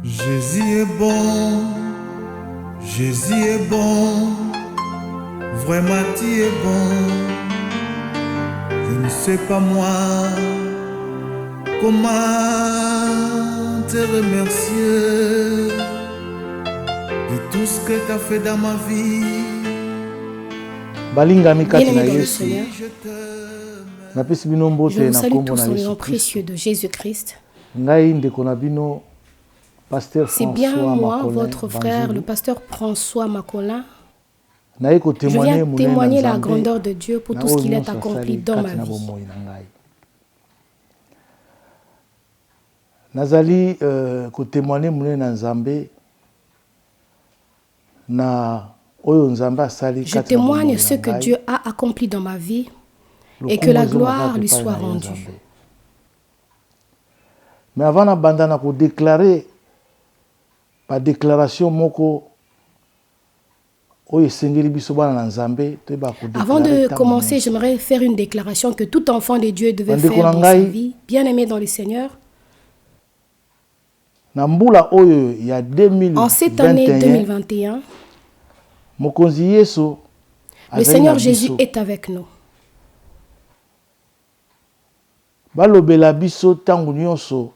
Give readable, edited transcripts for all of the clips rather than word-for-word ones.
Jésus est bon, Jésus est bon, vraiment tu es bon. Je ne sais pas moi comment te remercier de tout ce que tu as fait dans ma vie. Balingami kati na Bien-aimés dans le Yesu. Seigneur, Napesi bino je mbote vous na salue kombo tous na en le Yesu nom Christ. précieux de Jésus-Christ. Ngai ndeko na bino Pasteur C'est bien François moi, Makolin, votre frère, Vanzulu. le pasteur François Macolin. Naye ko Je témoigner viens monene témoigner na la Nzambe, grandeur de Dieu pour na tout ce oyo qu'il a nyonso accompli asali dans ma kati na vie. bomoi na ngai. Nazali ko témoigner monene na Nzambe na oyo Nzambe asali Je kati na bomoi témoigne na ce que ngai. Dieu a accompli dans ma vie et que Lokumu la ezonga gloire kaka lui epai soit na ye rendue. Nzambe. Mais avant na banda na ko déclarer par déclaration moko oyo esengeli biso bana na Nzambe toyeba ko déclarer. Avant de commencer, j'aimerais faire une déclaration que tout enfant de Dieu devait Bandeko faire na dans sa ngai, vie. Bien-aimé dans le Seigneur, na mbula oyo ya en cette année 2021 2021, mokonzi Yesu le azali Seigneur na Jésus biso. est avec nous. Balobela biso tangu nyonso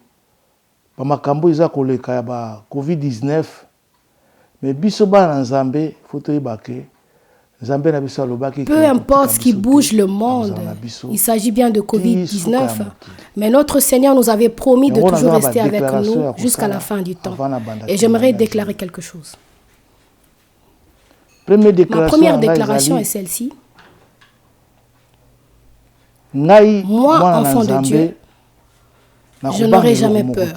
ba makambo eza koleka ya ba COVID-19 mais biso bana na Nzambe faut toyeba ke Nzambe na biso alobaki Peu importe ce qui bouge le monde, il s'agit bien de Covid-19, mais notre Seigneur nous avait promis de toujours rester avec nous jusqu'à la fin du temps. Et j'aimerais déclarer quelque chose. Ma première déclaration est celle-ci. Moi, enfant de Dieu, je n'aurai jamais peur.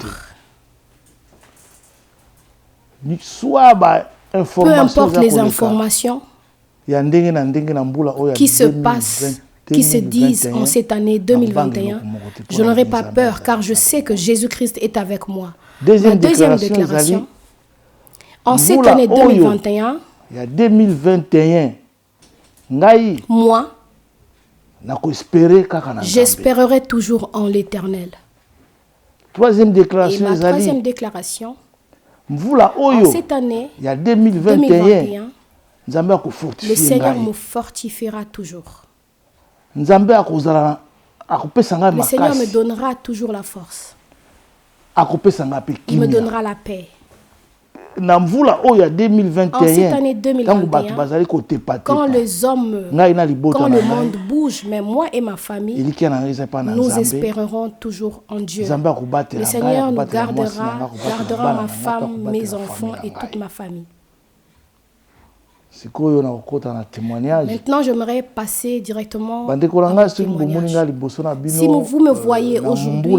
Peu importe les informations qui se passent, qui se disent en cette année 2021, je n'aurai pas peur car je sais que Jésus-Christ est avec moi. Ma deuxième déclaration, en cette année 2021, moi, j'espérerai toujours en l'Éternel. Et ma troisième déclaration, en cette année 2021, le Seigneur me fortifiera toujours. Le Seigneur me donnera toujours la force. Il me donnera la paix. En cette année 2021, quand les hommes, quand le monde bouge, mais moi et ma famille, nous espérerons toujours en Dieu. Le Seigneur nous gardera ma femme, mes enfants et toute ma famille. Maintenant, j'aimerais passer directement à mon témoignage. Si vous me voyez aujourd'hui,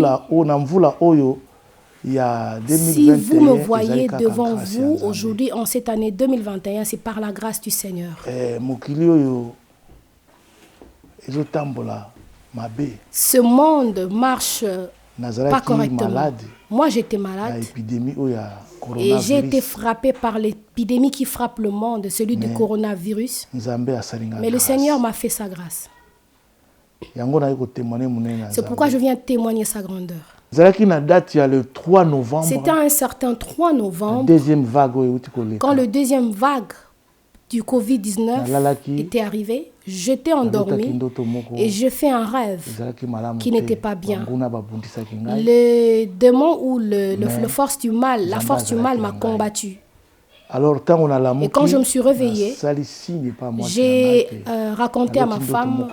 si vous me voyez devant vous aujourd'hui en cette année 2021, c'est par la grâce du Seigneur. Ce monde marche pas correctement. Moi, j'étais malade et j'ai été frappé par l'épidémie qui frappe le monde, celui du coronavirus. Mais le Seigneur m'a fait sa grâce. C'est pourquoi je viens témoigner sa grandeur. C'était un certain 3 novembre, quand le deuxième vague du Covid-19 était arrivée, j'étais endormi et j'ai fait un rêve qui n'était pas bien. Le démon ou la force du mal m'a combattu. Et quand je me suis réveillé, j'ai raconté à ma femme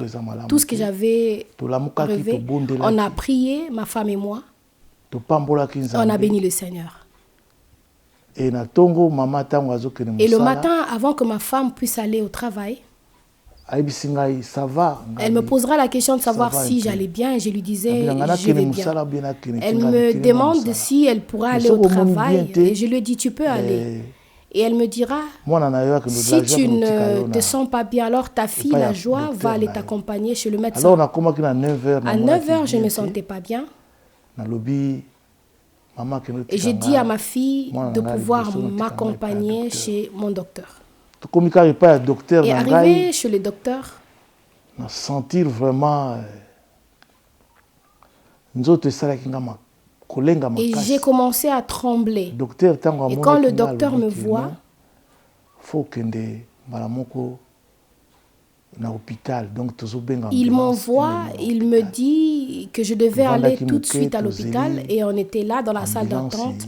tout ce que j'avais rêvé. On a prié, ma femme et moi. On a béni le Seigneur. Et le matin, avant que ma femme puisse aller au travail, elle me posera la question de savoir si j'allais bien et je lui disais je vais bien. Elle me demande si elle pourra aller au travail et je lui ai dit tu peux aller. Et elle me dira si tu ne te sens pas bien, alors ta fille, la joie, va aller t'accompagner chez le médecin. À 9h, je ne me sentais pas bien. Et j'ai dit à ma fille de pouvoir m'accompagner chez mon docteur. Et arrivé chez le docteur, sentir vraiment Et j'ai commencé à trembler. Et quand le docteur me voit, il m'envoie, il me dit que je devais aller tout de suite à l'hôpital. Et on était là dans la salle d'attente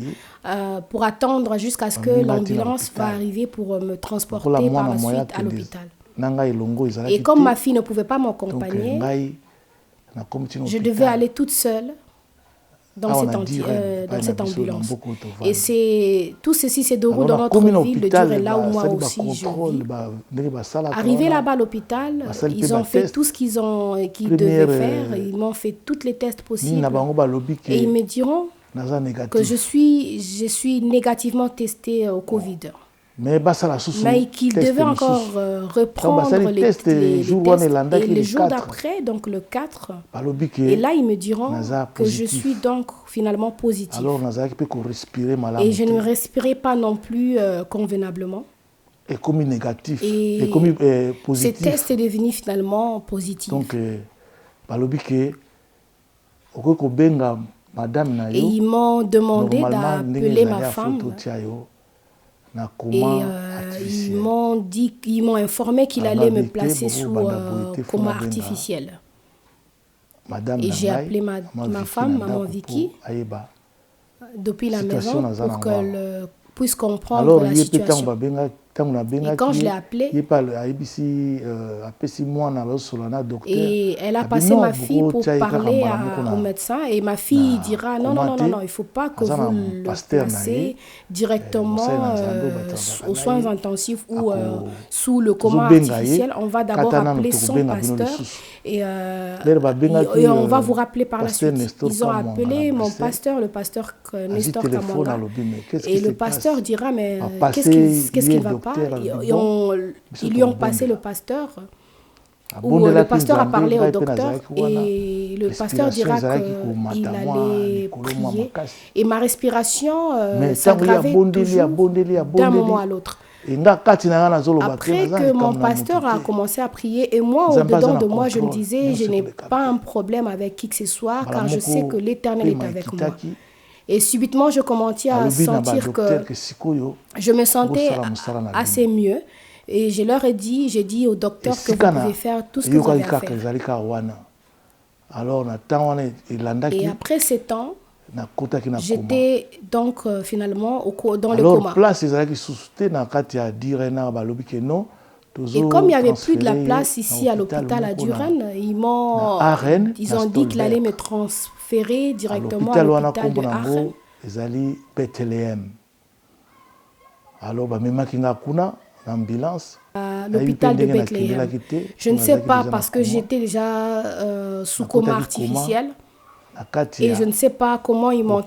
pour attendre jusqu'à ce que l'ambulance va arriver pour me transporter par la suite à l'hôpital. Et comme ma fille ne pouvait pas m'accompagner, je devais aller toute seule dans cette ambulance. Et tout ceci se déroule dans notre ville de Duren, là où moi aussi je vis. Arrivé là-bas à l'hôpital, ils ont fait tout ce qu'ils devaient faire. Ils m'ont fait tous les tests possibles. Et ils me diront que je suis négativement testée au Covid. Mais qu'il devait encore reprendre les tests. Et le jour d'après, donc le 4, et là ils me diront que je suis donc finalement positive. Et je ne respirais pas non plus convenablement. Et ce test est devenu finalement positif. Donc, et ils m'ont demandé d'appeler ma femme. Et ils m'ont informé qu'il allait me placer sous coma artificiel. Et j'ai appelé ma femme, maman Vicky, depuis la maison pour qu'elle puisse comprendre la situation. Et quand je l'ai appelée, et elle a passé ma fille pour parler au médecin, et ma fille dira non, il ne faut pas que vous le placez directement aux soins intensifs ou sous le coma artificiel. On va d'abord appeler son pasteur et on va vous rappeler par la suite. Ils ont appelé mon pasteur, le pasteur Nestor Kamwanga, et le pasteur dira mais qu'est-ce qu'il ne va pas. Ils lui ont passé le pasteur, où le pasteur a parlé au docteur, et le pasteur dira qu'il allait prier. Et ma respiration s'aggravait toujours d'un moment à l'autre. Après que mon pasteur a commencé à prier, et moi, au-dedans de moi, je me disais, je n'ai pas un problème avec qui que ce soit, car je sais que l'Éternel est avec moi. Et subitement, je commençais à sentir que je me sentais assez mieux. Et je leur ai dit, j'ai dit au docteur que vous pouvez faire tout ce que vous avez à faire. Et après 7 ans, j'étais donc finalement dans le coma. Et comme il n'y avait plus de la place ici à l'hôpital à Duren, ils ont dit qu'il allait me transférer directement à l'hôpital de Aachen. Alors, l'hôpital de Bethléem. Je ne sais pas parce que j'étais déjà sous coma artificiel. Et je ne sais pas comment ils m'ont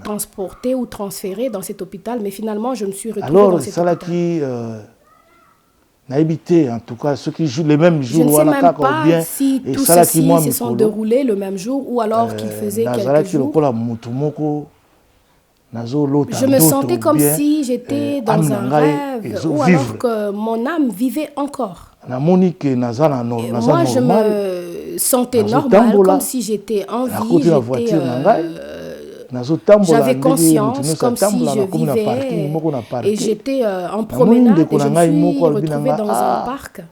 transporté ou transféré dans cet hôpital, mais finalement, je me suis retrouvée dans cet hôpital. En tout cas, ceux qui jouent les mêmes jours, je ne sais même pas si tous ceux-ci se sont déroulés le même jour ou alors qu'ils faisaient quelques jours. Je me sentais comme si j'étais dans un rêve ou alors que mon âme vivait encore. Et moi, je me sentais normal, comme si j'étais en vie, j'avais conscience comme si je vivais et j'étais en promenade et je me suis retrouvée dans un parc.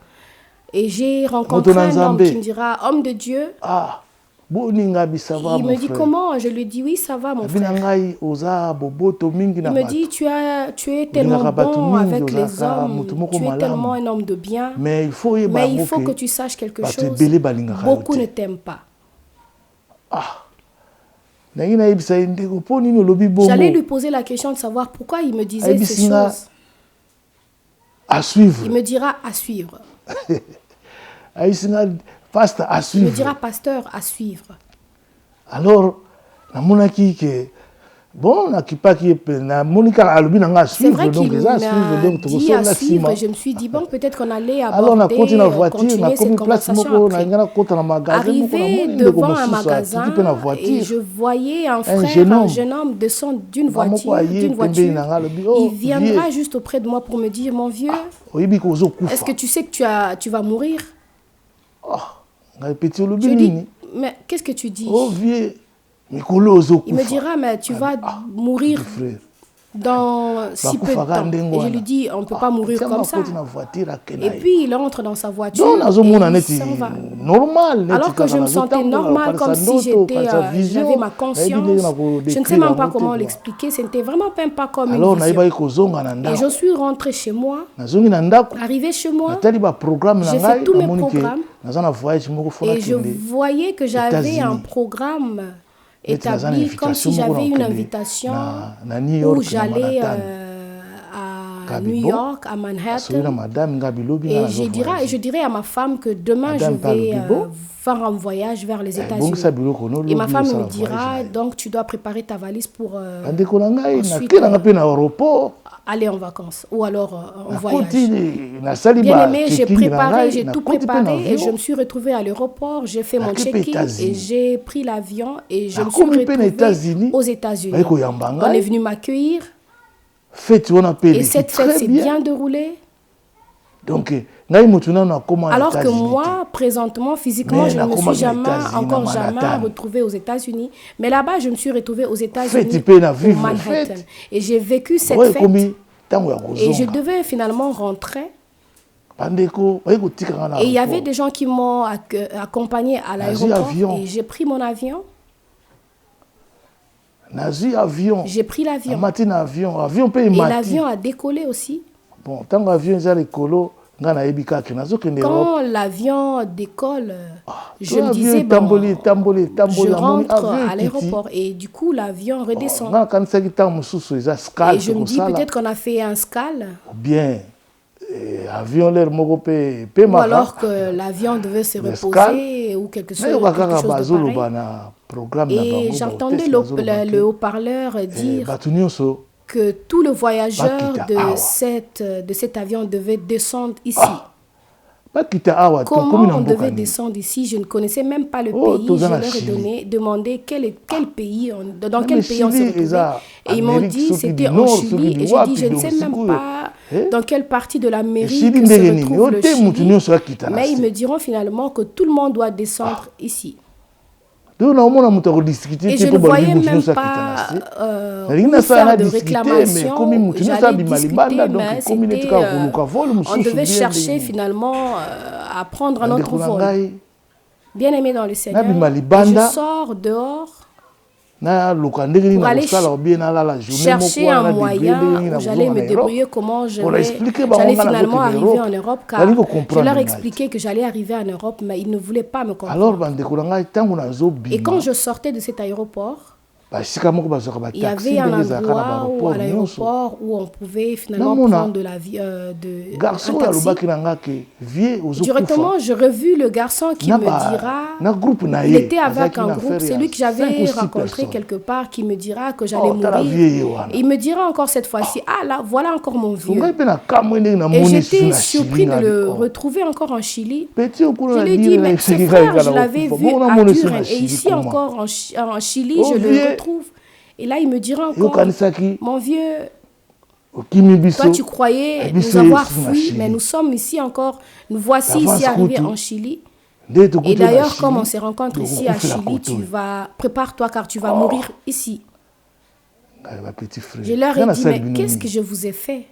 Et j'ai rencontré un homme qui me dira, homme de Dieu. Il me dit comment? Je lui dis oui, ça va mon frère. Il me dit tu es tellement bon avec les hommes, tu es tellement un homme de bien, mais il faut que tu saches quelque chose, beaucoup ne t'aiment pas. J'allais lui poser la question de savoir pourquoi il me disait ces choses. Il me dira à suivre. Il me dira pasteur à suivre. Alors, bon, c'est vrai qu'il m'a dit à suivre et je me suis dit, bon, peut-être qu'on allait aborder, continuer cette conversation après. Arrivé devant un magasin et je voyais un frère, un jeune homme descendre d'une voiture. Il viendra juste auprès de moi pour me dire, mon vieux, est-ce que tu sais que tu vas mourir? Je dis, mais qu'est-ce que tu dis? Il me dira, mais tu vas mourir dans si peu de temps. Et je lui dis, on ne peut pas mourir comme ça. Et puis il entre dans sa voiture et il s'en va. Alors que je me sentais normal, comme si j'avais ma conscience. Je ne sais même pas comment l'expliquer. Ce n'était vraiment même pas comme une vision. Et je suis rentrée chez moi. Arrivé chez moi, j'ai fait tous mes programmes. Et je voyais que j'avais un programme établi comme si j'avais une invitation où j'allais à New York, à Manhattan. Et je dirais à ma femme que demain je vais faire un voyage vers les États-Unis. Et ma femme me dira, donc tu dois préparer ta valise pour ensuite aller en vacances ou alors en voyage. Bien aimé, j'ai tout préparé et je me suis retrouvée à l'aéroport, j'ai fait mon check-in et j'ai pris l'avion et je me suis retrouvée aux États-Unis. On est venu m'accueillir et cette fête s'est bien déroulée. Alors que moi, présentement, physiquement, je ne me suis jamais retrouvée aux États-Unis. Mais là-bas, je me suis retrouvée aux États-Unis, au Manhattan. Et j'ai vécu cette fête. Et je devais finalement rentrer. Et il y avait des gens qui m'ont accompagné à l'aéroport. Et j'ai pris mon avion. J'ai pris l'avion. Et l'avion a décollé aussi. Quand l'avion décolle, je me disais, je rentre à l'aéroport et du coup l'avion redescend. Et je me dis peut-être qu'on a fait un escale. Ou alors que l'avion devait se reposer ou quelque chose de pareil. Et j'entendais le haut-parleur dire que tout le voyageur de cet avion devait descendre ici. Comment on devait descendre ici? Je ne connaissais même pas le pays. Je leur ai demandé dans quel pays on s'est retrouvé. Et ils m'ont dit c'était en Chili. Et j'ai dit je ne sais même pas dans quelle partie de l'Amérique se retrouve le Chili. Mais ils me diront finalement que tout le monde doit descendre ici. Et je ne voyais même pas faire de réclamation. J'allais discuter, mais on devait chercher finalement à prendre un autre vol. Bien aimé dans le Seigneur, je sors dehors pour aller chercher un moyen où j'allais me débrouiller comment j'allais finalement arriver en Europe, car je leur expliquais que j'allais arriver en Europe, mais ils ne voulaient pas me comprendre. Et quand je sortais de cet aéroport, il y avait un endroit à l'aéroport où on pouvait finalement prendre un taxi. Directement, je revis le garçon qui me dira, il était avec un groupe, c'est lui que j'avais rencontré quelque part, qui me dira que j'allais mourir. Et il me dira encore cette fois-ci, ah là, voilà encore mon vieux. Et j'étais surpris de le retrouver encore en Chili. Je lui ai dit, mais ce frère, je l'avais vu à Duren. Et ici encore en Chili, je le retrouve. Et là, il me dira encore, mon vieux, toi tu croyais nous avoir fui, mais nous sommes ici encore, nous voici ici arrivés en Chili. Et d'ailleurs, comme on se rencontre ici à Chili, prépare-toi car tu vas mourir ici. Je leur ai dit, mais qu'est-ce que je vous ai fait?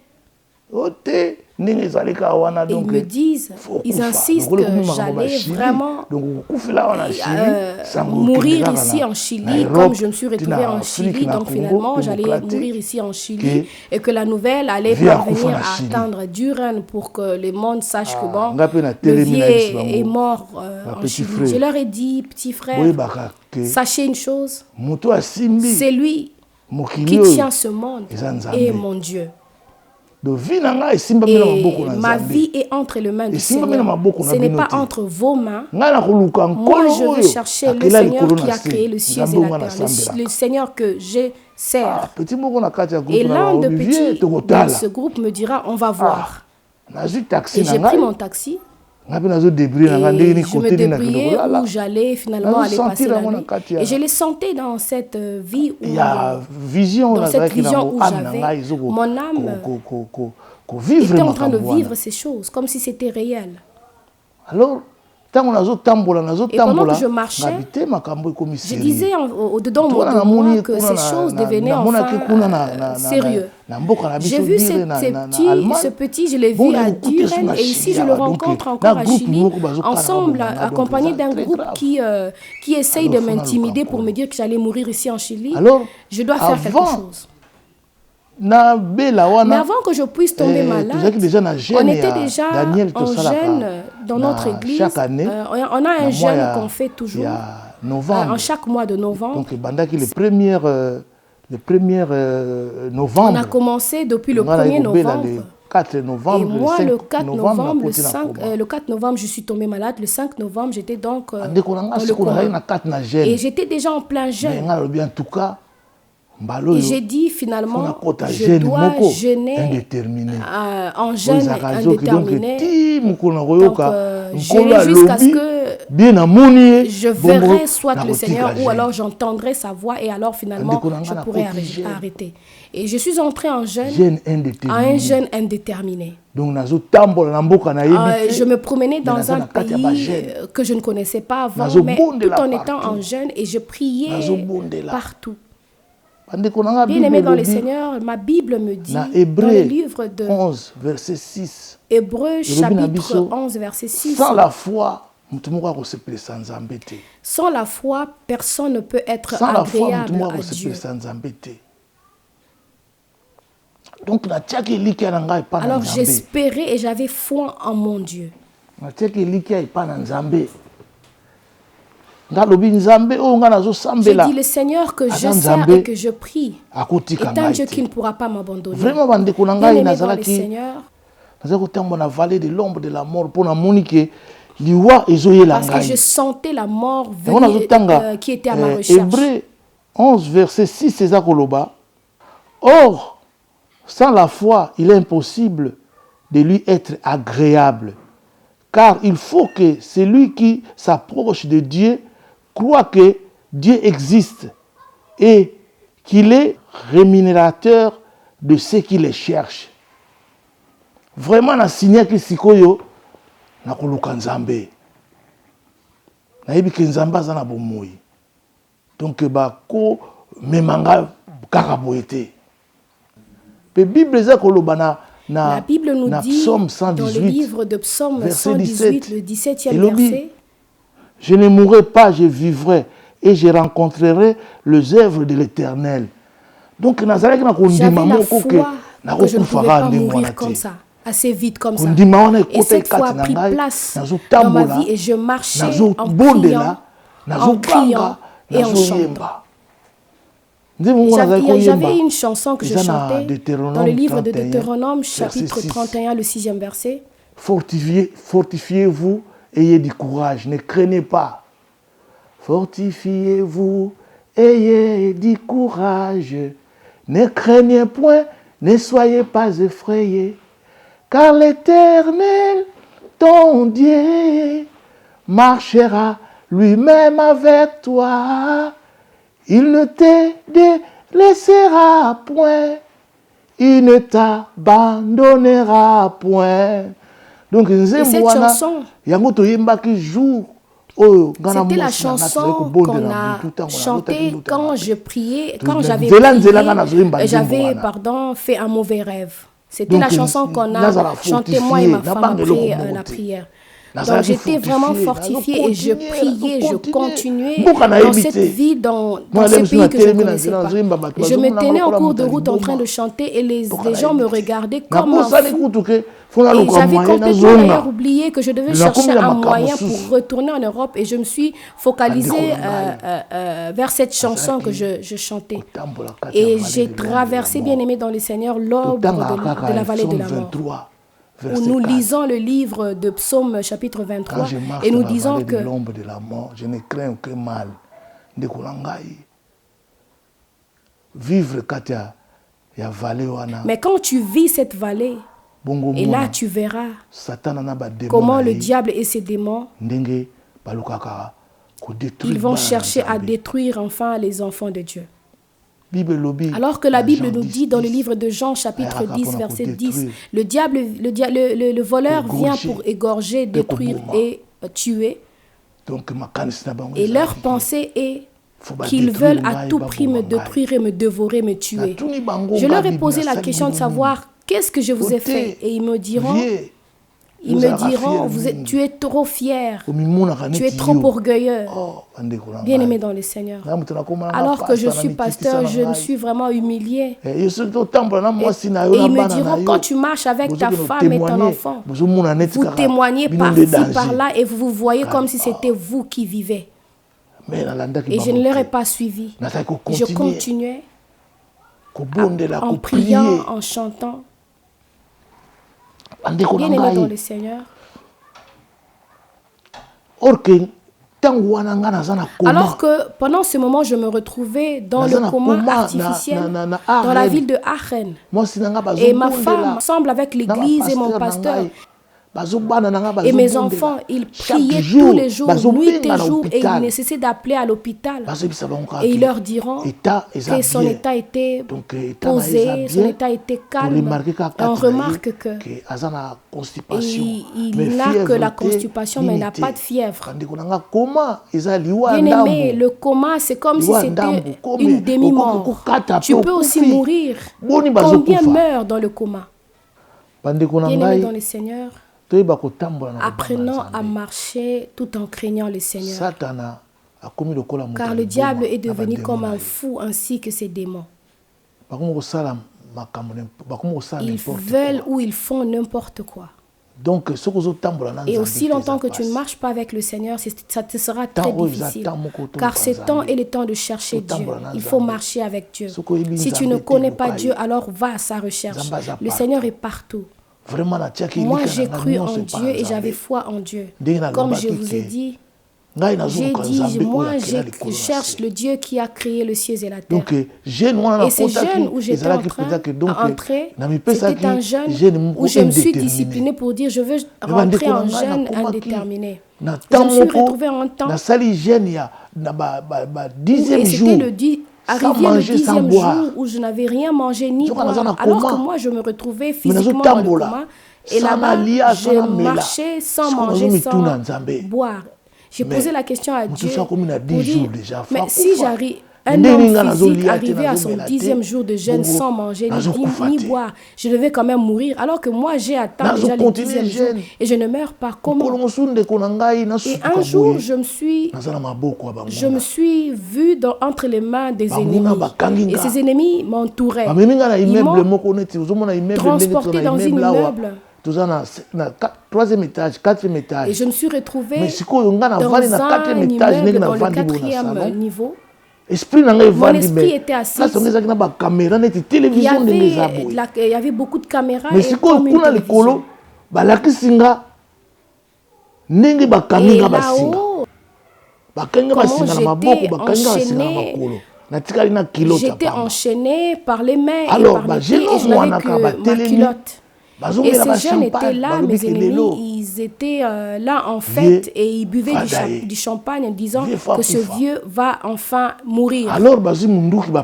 Et ils me disent, ils insistent que j'allais vraiment mourir ici en Chili, comme je me suis retrouvée en Chili, donc finalement j'allais mourir ici en Chili, et que la nouvelle allait parvenir à atteindre Duren pour que le monde sache que bon, le vieux est mort en Chili. Je leur ai dit, petit frère, sachez une chose, c'est lui qui tient ce monde et mon Dieu. Et ma vie est entre les mains du Seigneur. Ce n'est pas entre vos mains. Moi, je veux chercher le Seigneur qui a créé le ciel et la terre, le Seigneur que je sers. Et l'un de petits dans ce groupe me dira, on va voir. Et j'ai pris mon taxi. Et je me débrouillais où j'allais finalement aller passer la nuit. Et je les sentais dans cette vie où, dans cette vision où j'avais, mon âme était en train de vivre ces choses, comme si c'était réel. Alors, Et pendant que je marchais, je disais au-dedans de moi que ces choses devenaient enfin sérieux. J'ai vu ce petit, je l'ai vu à Duren, et ici je le rencontre encore à Chili, ensemble, accompagné d'un groupe qui essaye de m'intimider pour me dire que j'allais mourir ici en Chili. Je dois faire quelque chose. Mais avant que je puisse tomber malade, on était déjà en jeûne dans notre église. On a un jeûne qu'on fait toujours en chaque mois de novembre. Donc, le 1er novembre. On a commencé depuis le 1er novembre. Et moi, le 4 novembre, je suis tombée malade. Le 5 novembre, j'étais donc dans le coma. Et j'étais déjà en plein jeûne. Et j'ai dit finalement, je dois jeûner en jeûne indéterminé. Donc, jeûner jusqu'à ce que je verrai soit le Seigneur ou alors j'entendrai sa voix et alors finalement je pourrai arrêter. Et je suis entrée en jeûne, un jeûne indéterminé. Donc, je me promenais dans un pays que je ne connaissais pas avant, mais tout en étant en jeûne et je priais partout. Bien aimé dans le Seigneur, ma Bible me dit dans le livre de 11, verset 6, Hébreux chapitre 11, verset 6, sans la foi, personne ne peut être agréable à Dieu. Donc, alors j'espérais et j'avais foi en mon Dieu. J'ai dit le Seigneur que je sers et que je prie est un Dieu qui ne pourra pas m'abandonner. Bien aimé dans le Seigneur, parce que je sentais la mort qui était à ma recherche. Hébreux 11, verset 6, c'est ça. Or, sans la foi, il est impossible de lui être agréable, car il faut que celui qui s'approche de Dieu croit que Dieu existe et qu'il est rémunérateur de ceux qui les cherchent. Vraiment, na signé que sikoyo na koluka nzambe. Na yebi ke nzambe azana bomoi. Donc ko memanga kaka boete. Pe Bible za kolobana la Bible nous dit dans le livre de Psaume 118, le 17e verset, je ne mourrai pas, je vivrai et je rencontrerai les œuvres de l'Éternel. Donc, j'avais la foi que je ne pouvais pas mourir comme ça, assez vite comme ça. Et cette foi a pris place dans ma vie et je marchais en priant et en chantant. Il y avait une chanson que je chantais dans le livre de Deutéronome, chapitre 31, le 6e verset. Fortifiez-vous, ayez du courage, ne craignez pas. Fortifiez-vous, ayez du courage, ne craignez point, ne soyez pas effrayés, car l'Éternel, ton Dieu, marchera lui-même avec toi. Il ne te délaissera point, il ne t'abandonnera point. Donc, cette chanson, c'était la chanson qu'on a chantée quand je priais, quand j'avais fait un mauvais rêve. C'était la chanson qu'on a chantée, moi et ma femme, après la prière. Donc j'étais vraiment fortifiée et je priais, je continuais dans cette vie, dans ce pays que je ne connaissais pas. Je me tenais en cours de route en train de chanter et les gens me regardaient comme un fou. Et j'avais complètement d'ailleurs oublié que je devais chercher un moyen pour retourner en Europe et je me suis focalisée vers cette chanson que je chantais. Et j'ai traversé, bien aimé dans le Seigneur, l'aube de la vallée de la mort. Où nous lisons le livre de Psaume chapitre 23 et nous disons que l'ombre de la mort, je ne crains aucun mal. Vivre mais quand tu vis cette vallée, et là tu verras comment le diable et ses démons ils vont chercher à détruire enfin les enfants de Dieu. Alors que la Bible nous dit dans le livre de Jean chapitre 10 verset 10, le voleur vient pour égorger, détruire et tuer. Et leur pensée est qu'ils veulent à tout prix me détruire et me dévorer, me tuer. Je leur ai posé la question de savoir qu'est-ce que je vous ai fait. Et ils me diront, tu es trop fier, tu es trop orgueilleux. Bien-aimé dans le Seigneur. Alors que je suis pasteur, je me suis vraiment humilié. Et ils me diront, quand tu marches avec ta femme et ton enfant, vous témoignez par-ci, par-là et vous vous voyez comme si c'était vous qui vivez. Et je ne leur ai pas suivi. Je continuais en priant, en chantant. Bien-aimé dans le Seigneur. Alors que pendant ce moment, je me retrouvais dans le coma artificiel dans la ville de Aachen. Et ma femme semble avec l'église et mon pasteur. Et mes enfants, ils priaient tous les jours, nuit et jour, et ils nécessitaient d'appeler à l'hôpital. Et ils leur diront que son état était posé, son état était calme. Et on remarque que il n'a que la constipation, mais il n'a pas de fièvre. Bien aimé, le coma, c'est comme si c'était une demi-mort. Tu peux aussi mourir. Combien meurent dans le coma? Bien aimé dans le Seigneur. Apprenons à marcher tout en craignant le Seigneur. Car le diable est devenu comme un fou ainsi que ses démons. Ils veulent ou ils font n'importe quoi. Et aussi longtemps que tu ne marches pas avec le Seigneur, ça te sera très difficile. Car ce temps est le temps de chercher Dieu. Il faut marcher avec Dieu. Si tu ne connais pas Dieu, alors va à sa recherche. Le Seigneur est partout. Moi, j'ai cru en Dieu et j'avais foi en Dieu. Comme je vous ai dit, moi, je cherche le Dieu qui a créé le ciel et la terre. Et ces jeunes où j'étais en train d'entrer, c'était un jeûne où je me suis disciplinée pour dire je veux rentrer en jeûne indéterminé. Je me suis retrouvée en temps et c'était arrivé le 10e jour où je n'avais rien mangé ni boire, alors que moi je me retrouvais physiquement dans le coma et là-bas je marchais sans manger, sans boire. J'ai posé la question à Dieu pour dire, mais si j'arrive, un homme physique arrivé à son 10e jour de jeûne sans manger ni boire, je devais quand même mourir, alors que moi j'ai atteint déjà le 10e jour et je ne meurs pas. Comment? Et un jour, je me suis vu entre les mains des ennemis. Et ces ennemis m'entouraient. Ils m'ont transporté dans un immeuble. Troisième étage, 4e étage. Et je me suis retrouvée dans un immeuble dans le 4e niveau. Mon esprit était assis. Il y avait beaucoup de caméras et comme une télévision. Et là-haut, j'étais enchaîné par les mains et par les pieds et je n'avais que ma culotte. Et ces jeunes étaient là, mes ennemis, ils étaient là en fête et ils buvaient du champagne en disant que ce vieux va enfin mourir.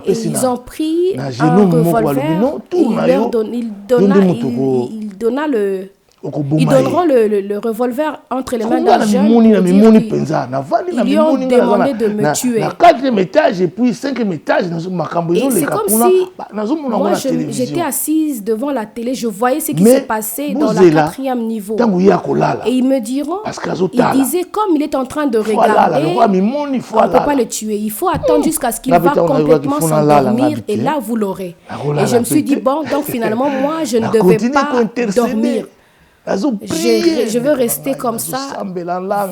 Et ils ont pris un revolver, ils donneront le revolver entre les mains d'un jeune. Ils lui ont demandé de me tuer. Et c'est comme si moi j'étais assise devant la télé, je voyais ce qui se passait dans le 4e niveau. Et ils me diront, ils disaient comme il est en train de regarder, on ne peut pas le tuer. Il faut attendre jusqu'à ce qu'il va complètement s'endormir et là vous l'aurez. Et je me suis dit, bon, donc finalement moi je ne devais pas dormir. Je veux rester comme ça,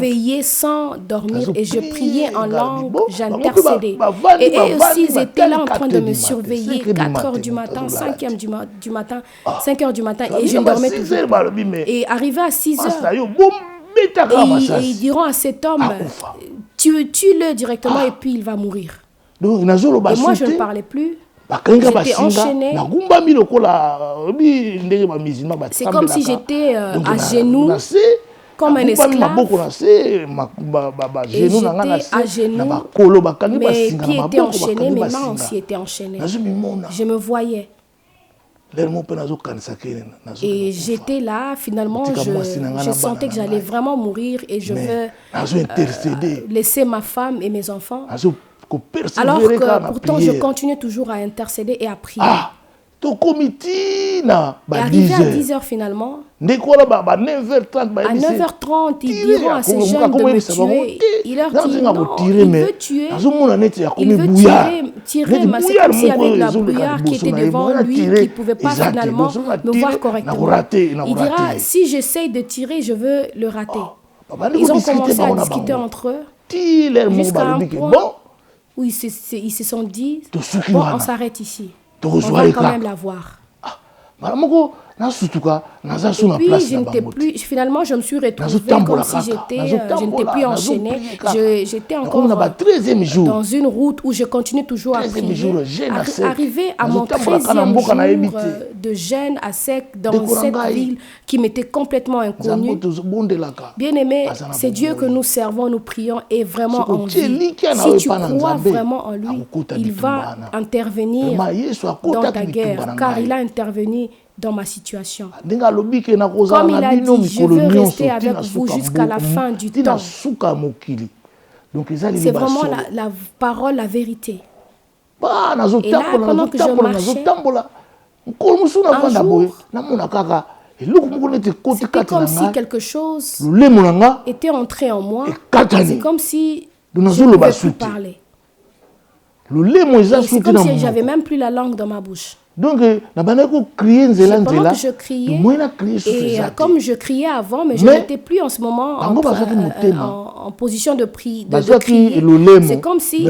veiller sans dormir et je priais en langue, j'intercédais. Et eux aussi, ils étaient là en train de me surveiller 4h du matin, 5h du matin, 5h du matin et je dormais toujours. Et arrivé à 6h, et ils diront à cet homme, tue-le directement et puis il va mourir. Et moi, je ne parlais plus. J'étais enchaînée. C'est comme si j'étais à genoux, comme un esclave. Et j'étais à genoux, mes pieds étaient enchaînés, mes mains aussi étaient enchaînées. Je me voyais. Et j'étais là, finalement, je sentais que j'allais vraiment mourir et je veux laisser ma femme et mes enfants. Alors que pourtant, je continuais toujours à intercéder et à prier. Et arrivé à 10h finalement, à 9h30, ils diront à ces jeunes de me tuer. Il leur dit non, il veut tuer. Il veut tirer, mais c'est comme s'il y avait de la brouillard qui était devant lui, qui ne pouvait pas finalement me voir correctement. Il dira, si j'essaye de tirer, je veux le rater. Ils ont commencé à discuter entre eux jusqu'à un point où ils se sont dit, bon, on s'arrête ici. On va quand même la voir. Et puis, finalement, je me suis retrouvée comme si je n'étais plus enchaînée. J'étais encore dans une route où je continuais toujours à prier. Arrivé à mon 13e jour de jeûne à sec dans cette ville qui m'était complètement inconnue. Bien aimé, c'est Dieu que nous servons, nous prions et vraiment en vie. Si tu crois vraiment en lui, il va intervenir dans ta guerre, car il a intervenu dans ma situation. Comme il a dit, je veux rester avec vous jusqu'à la fin du temps. C'est vraiment la parole, la vérité. Et là, pendant que je marchais, un jour, c'était comme si quelque chose était entré en moi. C'est comme si je ne pouvais plus parler. C'est comme si j'avais même plus la langue dans ma bouche. Donc, pendant que je criais, et comme je criais avant, mais je n'étais plus en ce moment en position de crier. C'est comme si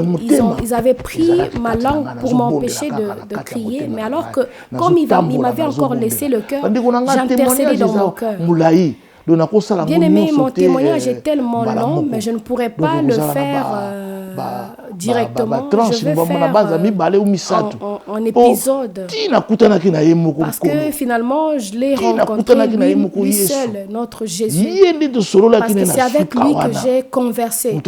ils avaient pris ma langue pour m'empêcher de crier, mais alors que comme il m'avait encore laissé le cœur, j'intercédais dans mon cœur. Bien aimé, mon témoignage est tellement long, mais je ne pourrais pas le faire directement. Je vais faire en épisode. Parce que finalement, je l'ai rencontré lui seul, notre Jésus. Parce que c'est avec lui que j'ai conversé.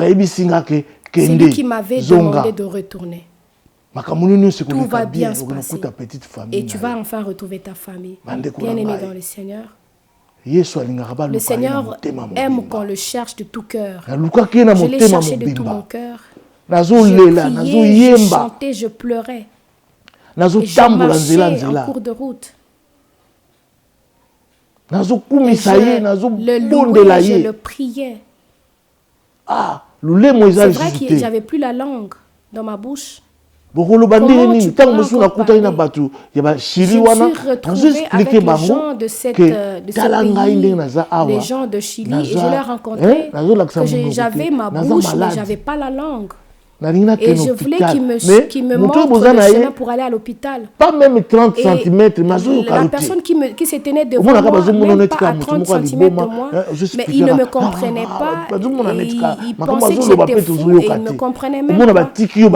C'est lui qui m'avait demandé de retourner. Tout va bien se passer. Et tu vas enfin retrouver ta famille. Bien aimé dans le Seigneur. Le Seigneur aime qu'on le cherche de tout cœur. Je l'ai cherché de tout mon cœur. Je priais, je chantais, je pleurais. Et je marchais en cours de route. Et je le louais, je le priais. C'est vrai que j'avais plus la langue dans ma bouche. Comment tu peux je me suis retrouvé avec les gens de ce pays, les gens de Chili, et je leur ai rencontré que j'avais ma bouche, mais je n'avais pas la langue. Et je voulais qu'il me montre le chemin pour aller à l'hôpital. Pas même 30 cm, la personne qui se tenait devant moi, même pas à 30 cm de moi, mais il ne me comprenait pas. Il pensait que j'étais fou et il ne me comprenait même pas.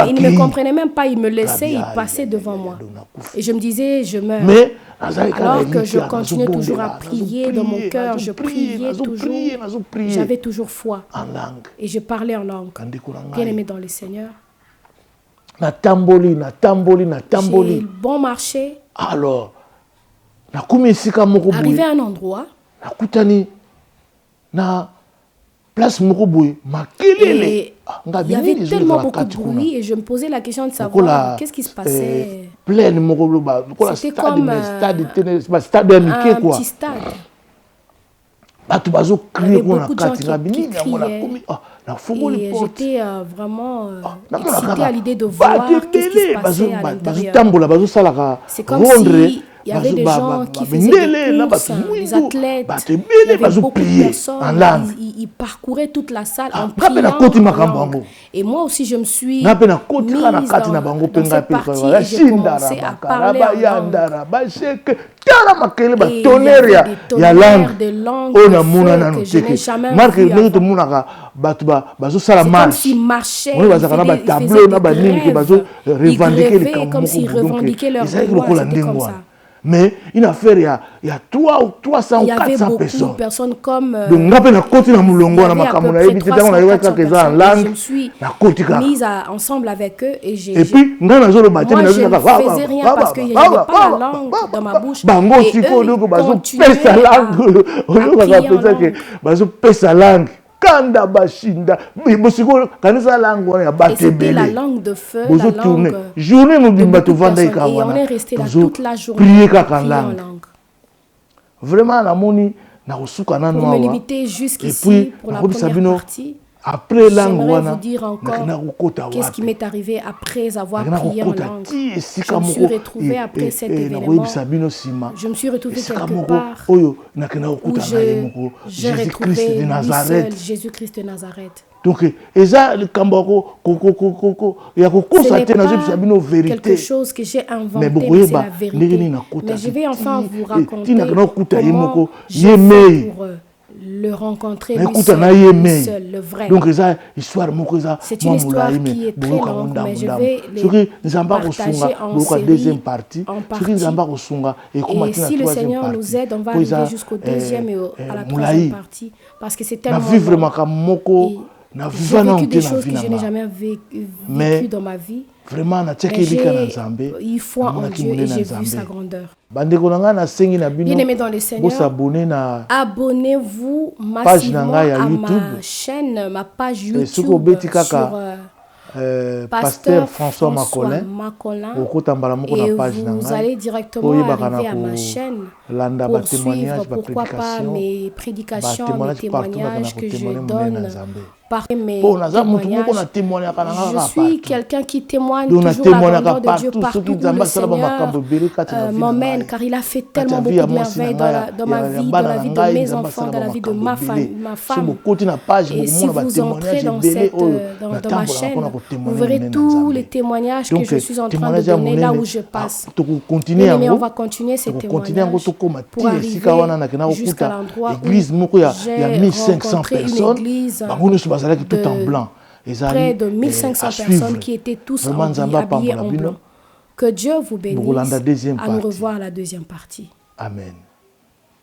Il ne me comprenait même pas, il me laissait, il passait devant moi. Et je me disais, je meurs. Alors que je continuais toujours à prier dans mon cœur, je priais toujours, j'avais toujours foi. Et je parlais en langue. Bien aimé dans le Seigneur. J'ai bon marché. Alors, arrivé à un endroit, et il y avait tellement beaucoup de bruit et je me posais la question de savoir qu'est-ce qui se passait. C'était comme un petit stade. Il y avait beaucoup de gens qui criaient. Et j'étais vraiment excitée à l'idée de voir qu'est-ce qui se passait à l'intérieur. C'est comme si il y avait des gens qui faisaient des courses, des athlètes, il y avait beaucoup de personnes, ils parcouraient toute la salle en priant en langue. Et moi aussi je me suis mise dans cette partie et j'ai commencé à parler en langue. Et il y avait des tonnerres de langue que je n'ai jamais vu avant. C'est comme s'ils marchaient, ils faisaient des rêves, ils rêvaient comme s'ils revendiquaient leur droit, c'était comme ça. Mais une affaire, il y a 300 ou 400 personnes. Il y avait beaucoup de personnes comme... Donc, je me suis mise ensemble avec eux et j'ai... Et puis, moi, je ne faisais rien parce qu'il n'y avait pas la langue dans ma bouche. Et eux, ils continuaient à langue. Et c'était la langue de feu, la langue de beaucoup de personnes. Et on est resté là toute la journée en langue. Vraiment, pour me limiter jusqu'ici pour la première partie, j'aimerais vous dire encore qu'est-ce qui m'est arrivé après avoir prié en langue. Je me suis retrouvé après cet événement. Je me suis retrouvé quelque part où j'ai retrouvé Jésus-Christ de Nazareth. Donc, ce n'est pas quelque chose que j'ai inventé, mais c'est la vérité. Mais je vais enfin vous raconter comment j'ai fait pour le rencontrer, lui seul, le vrai. C'est une histoire qui est très longue, mais je vais les partager en série, en partie. Et si le Seigneur nous aide, on va arriver jusqu'au deuxième et à la troisième partie, parce que c'est tellement long. J'ai vécu des choses que je n'ai jamais vécues dans ma vie. Vraiment, il faut en Dieu et j'ai vu sa grandeur. Bien-aimés dans le Seigneur, abonnez-vous massivement à ma chaîne, ma page YouTube sur Pasteur François Macolin. Et vous allez directement arriver à ma chaîne pour suivre, pourquoi pas, mes prédications, mes témoignages que je donne. Par mes témoignages. Je suis quelqu'un qui témoigne toujours la grandeur de Dieu partout où le Seigneur m'emmène, car il a fait tellement beaucoup de merveilles dans ma vie, dans la vie de mes enfants, dans la vie de ma femme. Et si vous entrez dans ma chaîne, vous verrez tous les témoignages que je suis en train de donner là où je passe. Mais on va continuer ces témoignages pour arriver jusqu'à l'endroit où j'ai rencontré une église tout en blanc. Près de 1500 personnes qui étaient tous habillés en blanc. Que Dieu vous bénisse. À nous revoir à la deuxième partie. Amen.